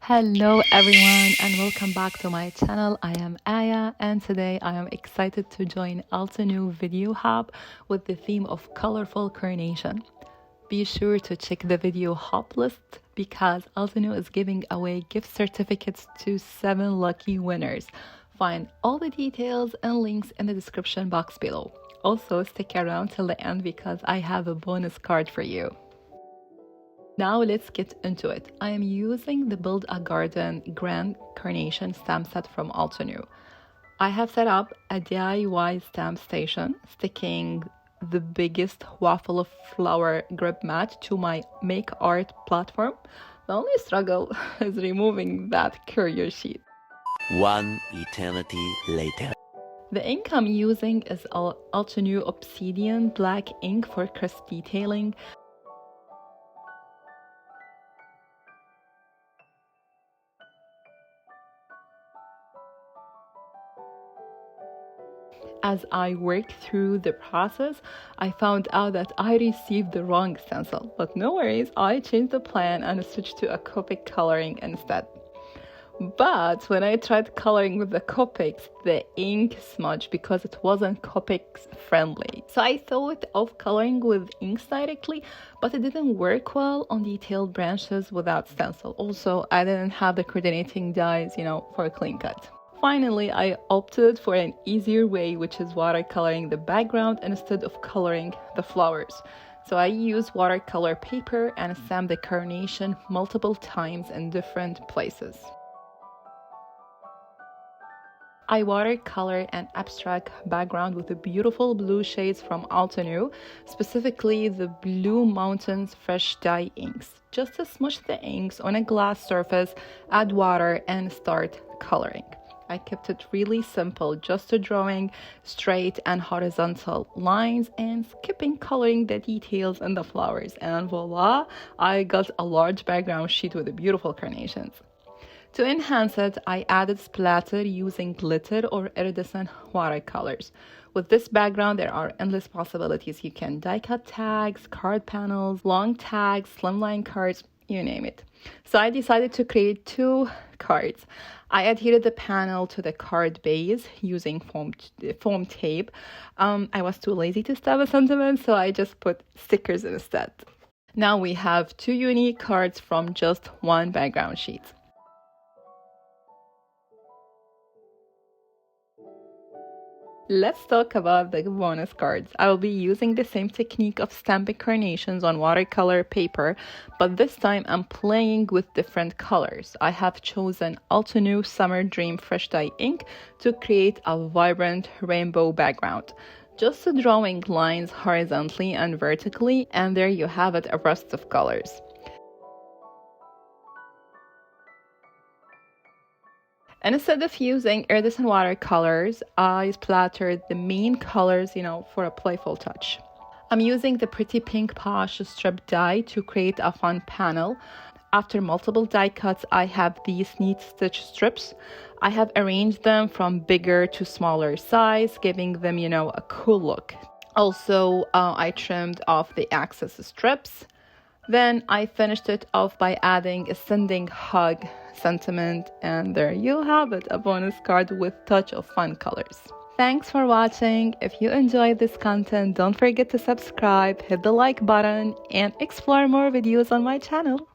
Hello everyone and welcome back to my channel. I am Aya and today I am excited to join Altenew Video Hub with the theme of colorful carnation. Be sure to check the video hub list because Altenew is giving away gift certificates to 7 lucky winners. Find all the details and links in the description box below. Also stick around till the end because I have a bonus card for you. Now let's get into it. I am using the Build a Garden Grand Carnation stamp set from Altenew. I have set up a DIY stamp station, sticking the biggest waffle of flower grip mat to my Make Art platform. The only struggle is removing that courier sheet. One eternity later. The ink I'm using is Altenew Obsidian black ink for crisp detailing. As I worked through the process, I found out that I received the wrong stencil, but no worries, I changed the plan and switched to a Copic coloring instead. But when I tried coloring with the Copics, the ink smudged because it wasn't Copics friendly. So I thought of coloring with inks directly, but it didn't work well on detailed branches without stencil. Also, I didn't have the coordinating dies, for a clean cut. Finally, I opted for an easier way, which is watercoloring the background instead of coloring the flowers. So I used watercolor paper and stamped the carnation multiple times in different places. I watercolor an abstract background with the beautiful blue shades from Altenew, specifically the Blue Mountains Fresh Dye inks. Just to smush the inks on a glass surface, add water and start coloring. I kept it really simple, just drawing straight and horizontal lines and skipping coloring the details in the flowers. And voila, I got a large background sheet with the beautiful carnations. To enhance it, I added splatter using glitter or iridescent watercolors. With this background, there are endless possibilities. You can die cut tags, card panels, long tags, slimline cards, you name it. So I decided to create 2 cards. I adhered the panel to the card base using foam tape. I was too lazy to stab a sentiment, so I just put stickers instead. Now we have 2 unique cards from just 1 background sheet. Let's talk about the bonus cards. I will be using the same technique of stamping carnations on watercolor paper, but this time I'm playing with different colors. I have chosen Altenew Summer Dream Fresh Dye ink to create a vibrant rainbow background. Just drawing lines horizontally and vertically, and there you have it, a burst of colors. And instead of using iridescent watercolors, I splattered the main colors, for a playful touch. I'm using the Pretty Pink Posh strip die to create a fun panel. After multiple die cuts, I have these neat stitch strips. I have arranged them from bigger to smaller size, giving them, a cool look. Also, I trimmed off the excess strips. Then I finished it off by adding a sending hug sentiment, and there you have it, a bonus card with touch of fun colors. Thanks for watching. If you enjoyed this content, don't forget to subscribe, hit the like button, and explore more videos on my channel.